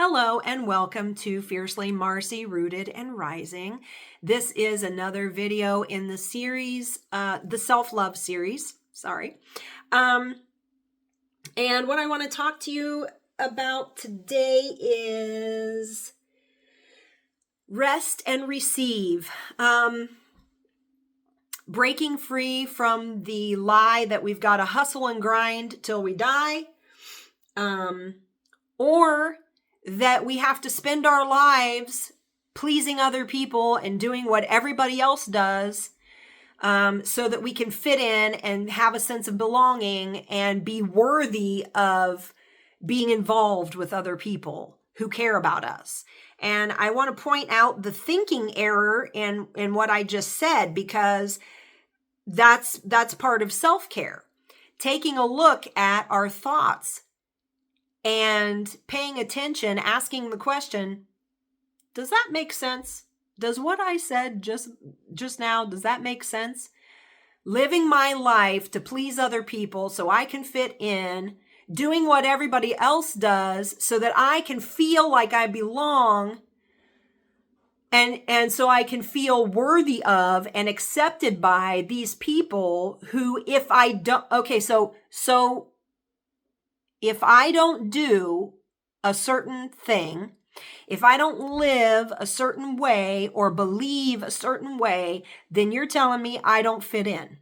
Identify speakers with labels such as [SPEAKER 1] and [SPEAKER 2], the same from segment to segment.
[SPEAKER 1] Hello and welcome to Fiercely Marcy Rooted and Rising. This is another video in the series, the self-love series, sorry. And what I want to talk to you about today is rest and receive. Breaking free from the lie that we've got to hustle and grind till we die. Or that we have to spend our lives pleasing other people and doing what everybody else does, so that we can fit in and have a sense of belonging and be worthy of being involved with other people who care about us. And I want to point out the thinking error in what I just said, because that's part of self-care. Taking a look at our thoughts and paying attention, asking the question, does that make sense? Does what I said just now, does that make sense? Living my life to please other people so I can fit in, doing what everybody else does so that I can feel like I belong, and so I can feel worthy of and accepted by these people who, if I don't, if I don't do a certain thing, if I don't live a certain way or believe a certain way, then you're telling me I don't fit in.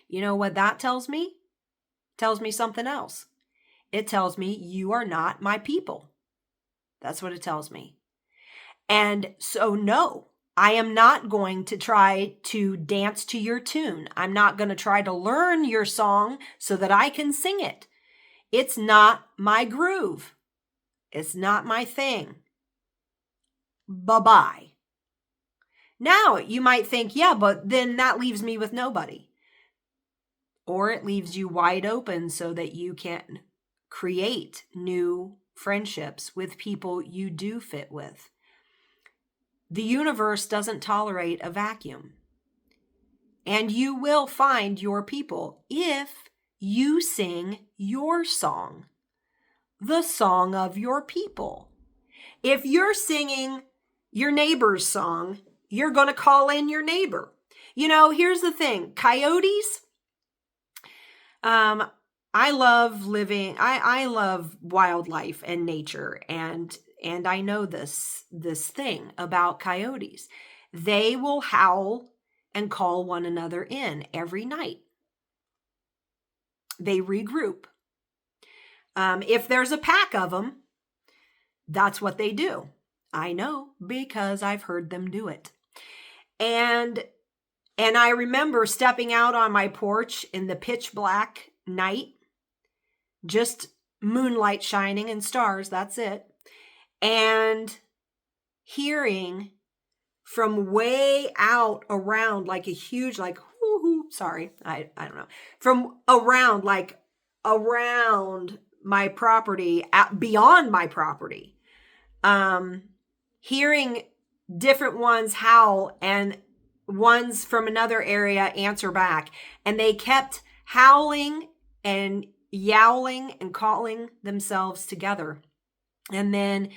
[SPEAKER 1] You know what that tells me? It tells me something else. It tells me you are not my people. That's what it tells me. And so no, I am not going to try to dance to your tune. I'm not going to try to learn your song so that I can sing it. It's not my groove. It's not my thing. Bye-bye. Now, you might think, yeah, but then that leaves me with nobody. Or it leaves you wide open so that you can create new friendships with people you do fit with. The universe doesn't tolerate a vacuum. And you will find your people if you sing your song, the song of your people. If you're singing your neighbor's song, you're going to call in your neighbor. You know, here's the thing. Coyotes, I love living, I love wildlife and nature, and I know this thing about coyotes. They will howl and call one another in every night. They regroup. If there's a pack of them, that's what they do. I know because I've heard them do it. And I remember stepping out on my porch in the pitch black night, just moonlight shining and stars, that's it. And hearing from way out around, like a huge, like, sorry, I don't know, from around, like around my property, beyond my property, hearing different ones howl and ones from another area answer back. And they kept howling and yowling and calling themselves together. And then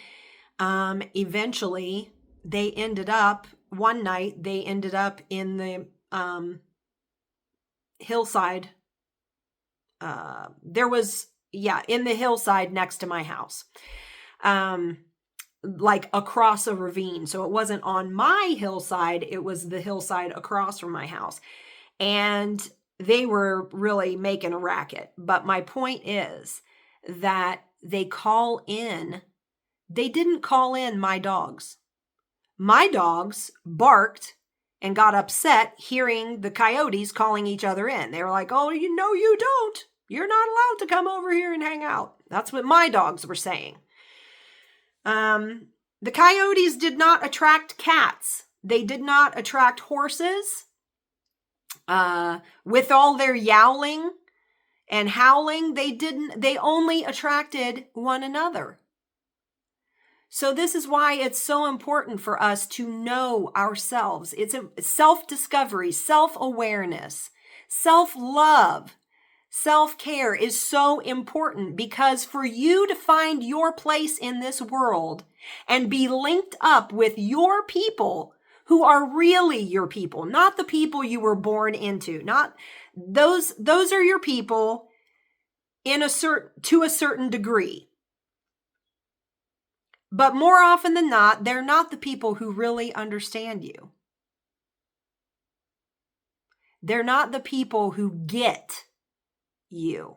[SPEAKER 1] eventually they ended up, one night, they ended up in the hillside. In the hillside next to my house, like across a ravine. So it wasn't on my hillside, it was the hillside across from my house. And they were really making a racket. But my point is that they didn't call in my dogs. My dogs barked and got upset hearing the coyotes calling each other in. They were like, oh, you don't. You're not allowed to come over here and hang out. That's what my dogs were saying. The coyotes did not attract cats. They did not attract horses. With all their yowling and howling, they only attracted one another. So this is why it's so important for us to know ourselves. It's a self-discovery, self-awareness, self-love, Self-care is so important because for you to find your place in this world and be linked up with your people who are really your people, not the people you were born into, not those are your people to a certain degree. But more often than not, they're not the people who really understand you. They're not the people who get you.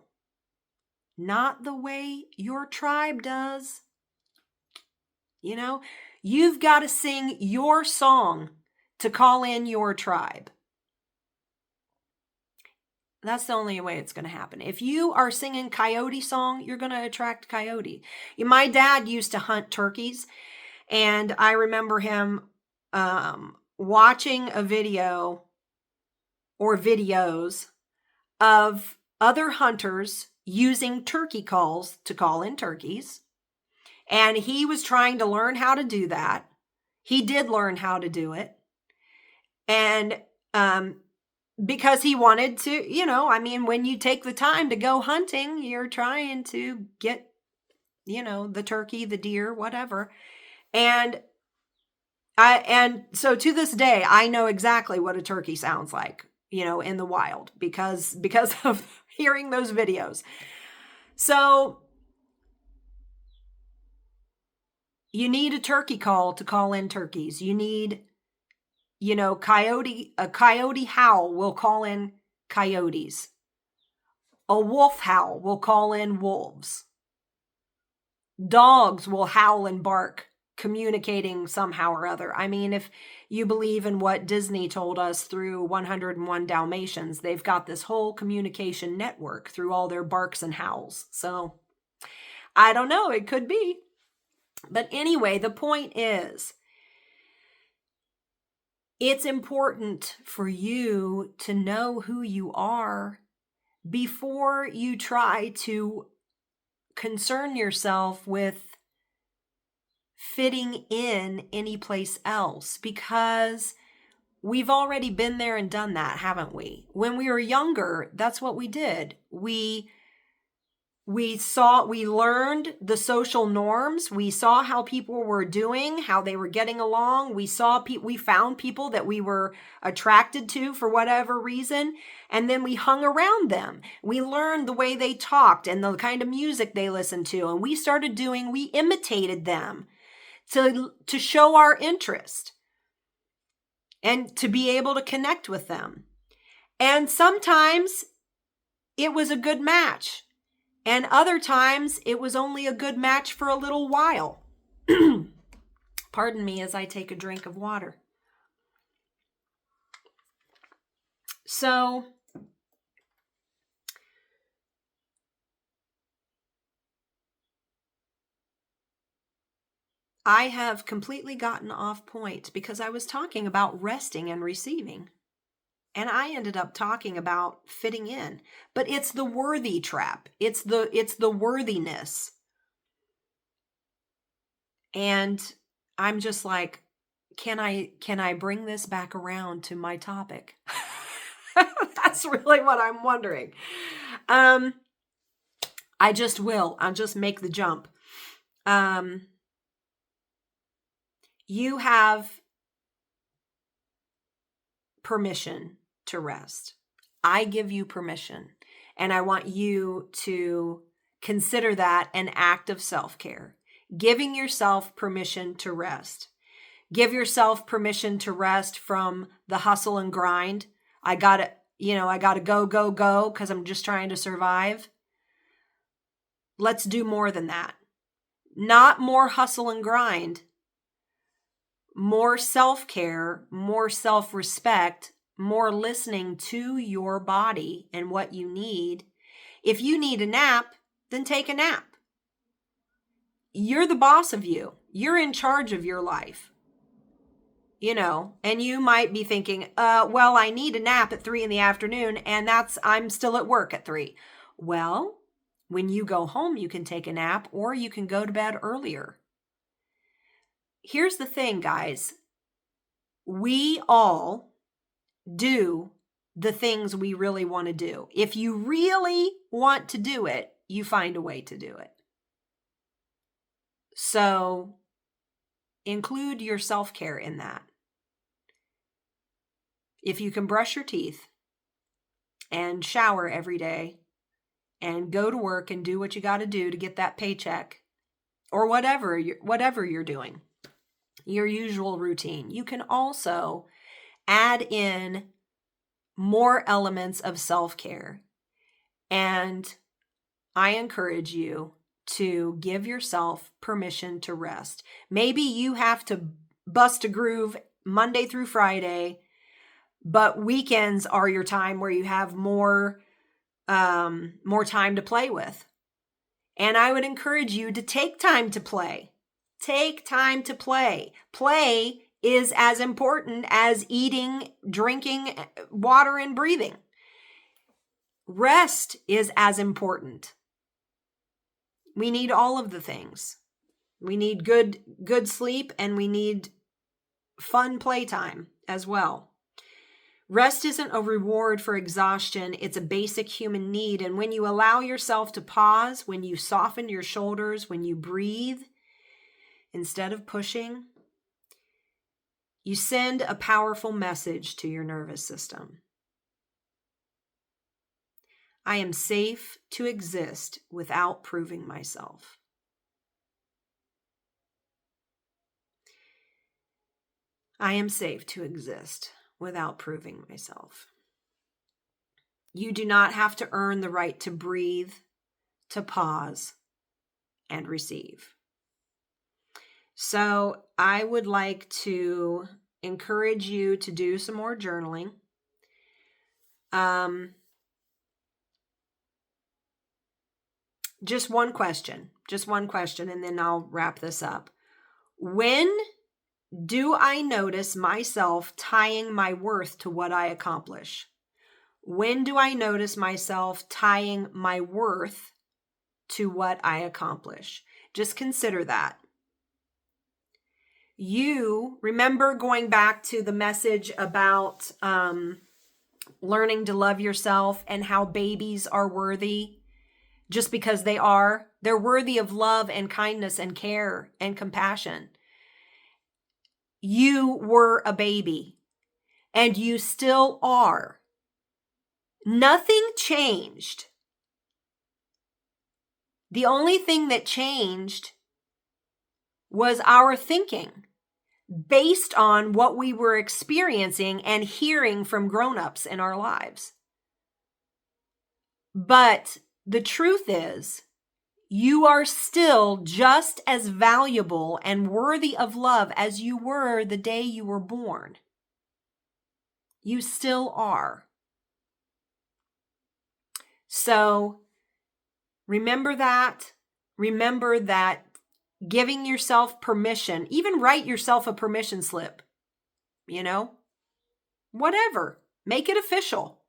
[SPEAKER 1] Not the way your tribe does. You know, you've got to sing your song to call in your tribe. That's the only way it's going to happen. If you are singing coyote song, you're going to attract coyote. My dad used to hunt turkeys, and I remember him watching a video or videos of other hunters using turkey calls to call in turkeys. And he was trying to learn how to do that. He did learn how to do it. And because he wanted to, when you take the time to go hunting, you're trying to get, the turkey, the deer, whatever. And so to this day, I know exactly what a turkey sounds like, in the wild because of hearing those videos. So you need a turkey call to call in turkeys. You need, a coyote howl will call in coyotes. A wolf howl will call in wolves. Dogs will howl and bark, communicating somehow or other. I mean, if you believe in what Disney told us through 101 Dalmatians, they've got this whole communication network through all their barks and howls. So I don't know, it could be. But anyway, the point is, it's important for you to know who you are before you try to concern yourself with fitting in any place else, because we've already been there and done that, haven't we? When we were younger, that's what we did. We learned the social norms. We saw how people were doing, how they were getting along. We found people that we were attracted to for whatever reason. And then we hung around them. We learned the way they talked and the kind of music they listened to. And we imitated them to show our interest and to be able to connect with them. And sometimes it was a good match. And other times, it was only a good match for a little while. Pardon me as I take a drink of water. So, I have completely gotten off point because I was talking about resting and receiving. And I ended up talking about fitting in, but it's the worthy trap. It's the worthiness. And I'm just like, can I bring this back around to my topic? That's really what I'm wondering. I just will. I'll just make the jump. You have permission to rest. I give you permission, and I want you to consider that an act of self-care. Giving yourself permission to rest. Give yourself permission to rest from the hustle and grind. I gotta go because I'm just trying to survive. Let's do more than that. Not more hustle and grind. More self-care, more self-respect, more listening to your body and what you need. If you need a nap, then take a nap. You're the boss of you. You're in charge of your life. And you might be thinking, well, I need a nap at 3 p.m, and I'm still at work at 3. Well, when you go home, you can take a nap, or you can go to bed earlier. Here's the thing, guys. We all do the things we really want to do. If you really want to do it, you find a way to do it. So include your self-care in that. If you can brush your teeth and shower every day and go to work and do what you got to do to get that paycheck, or whatever you're doing, your usual routine, you can also add in more elements of self-care. And I encourage you to give yourself permission to rest. Maybe you have to bust a groove Monday through Friday, but weekends are your time where you have more time to play with. And I would encourage you to take time to play. Take time to play. Play is as important as eating, drinking, water, and breathing. Rest is as important. We need all of the things. We need good sleep, and we need fun playtime as well. Rest isn't a reward for exhaustion. It's a basic human need. And when you allow yourself to pause, when you soften your shoulders, when you breathe instead of pushing, you send a powerful message to your nervous system. I am safe to exist without proving myself. I am safe to exist without proving myself. You do not have to earn the right to breathe, to pause, and receive. So I would like to encourage you to do some more journaling. Just one question, and then I'll wrap this up. When do I notice myself tying my worth to what I accomplish? When do I notice myself tying my worth to what I accomplish? Just consider that. You remember going back to the message about learning to love yourself and how babies are worthy just because they're worthy of love and kindness and care and compassion. You were a baby, and you still are. Nothing changed. The only thing that changed was our thinking based on what we were experiencing and hearing from grown-ups in our lives. But the truth is, you are still just as valuable and worthy of love as you were the day you were born. You still are. So remember that. Remember that giving yourself permission, even write yourself a permission slip, whatever, make it official.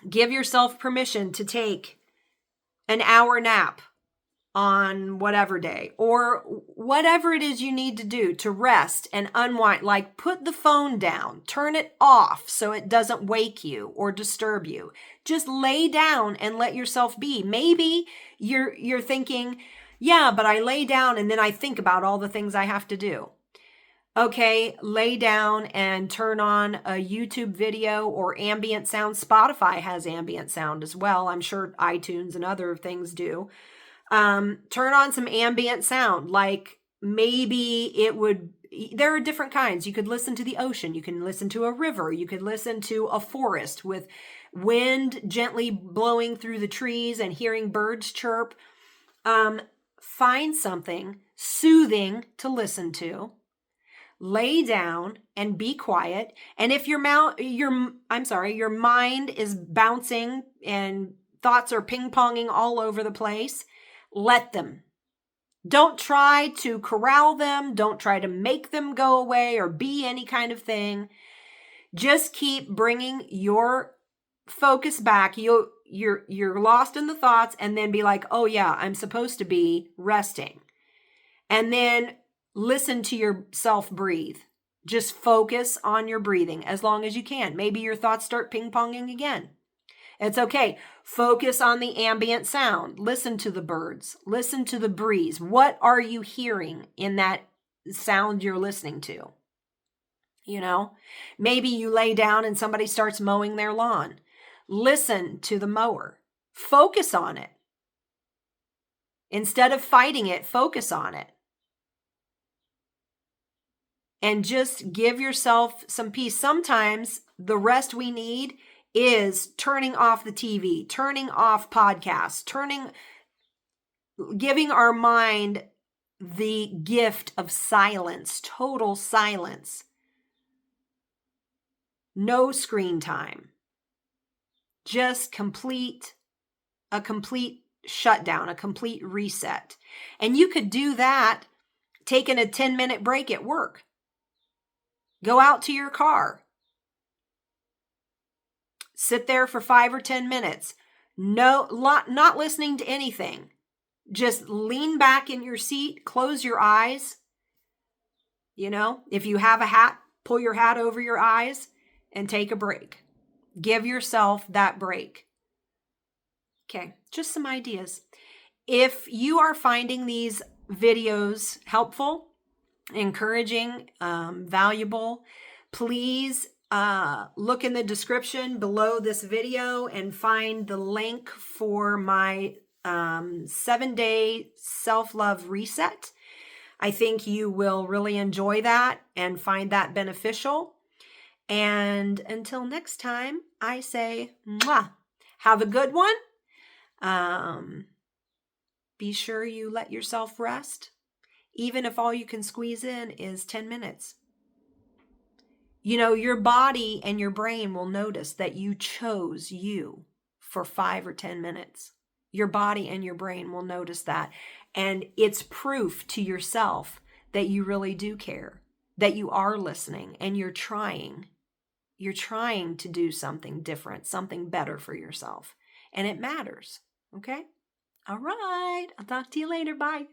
[SPEAKER 1] Give yourself permission to take an hour nap on whatever day, or whatever it is you need to do to rest and unwind. Like, put the phone down, turn it off so it doesn't wake you or disturb you. Just lay down and let yourself be. Maybe you're thinking, yeah, but I lay down and then I think about all the things I have to do. Okay, lay down and turn on a YouTube video or ambient sound. Spotify has ambient sound as well. I'm sure iTunes and other things do. Turn on some ambient sound. Like, maybe there are different kinds. You could listen to the ocean. You can listen to a river. You could listen to a forest with wind gently blowing through the trees and hearing birds chirp. Find something soothing to listen to. Lay down and be quiet. And if your mind is bouncing and thoughts are ping-ponging all over the place, let them. Don't try to corral them. Don't try to make them go away or be any kind of thing. Just keep bringing your focus back. You're lost in the thoughts, and then be like, oh yeah, I'm supposed to be resting. And then listen to yourself breathe. Just focus on your breathing as long as you can. Maybe your thoughts start ping-ponging again. It's okay. Focus on the ambient sound. Listen to the birds. Listen to the breeze. What are you hearing in that sound you're listening to? You know, maybe you lay down and somebody starts mowing their lawn. Listen to the mower. Focus on it. Instead of fighting it, focus on it. And just give yourself some peace. Sometimes the rest we need is turning off the TV, turning off podcasts, giving our mind the gift of silence, total silence. No screen time. Just a complete shutdown, a complete reset. And you could do that taking a 10-minute break at work. Go out to your car. Sit there for 5 or 10 minutes. Not listening to anything. Just lean back in your seat, close your eyes. You know, if you have a hat, pull your hat over your eyes and take a break. Give yourself that break. Okay, just some ideas. If you are finding these videos helpful, encouraging, valuable, please look in the description below this video and find the link for my 7-day self-love reset. I think you will really enjoy that and find that beneficial. And until next time, I say, mwah, have a good one. Be sure you let yourself rest, even if all you can squeeze in is 10 minutes. You know, your body and your brain will notice that you chose you for 5 or 10 minutes. Your body and your brain will notice that. And it's proof to yourself that you really do care, that you are listening and you're trying. You're trying to do something different, something better for yourself. And it matters. Okay? All right. I'll talk to you later. Bye.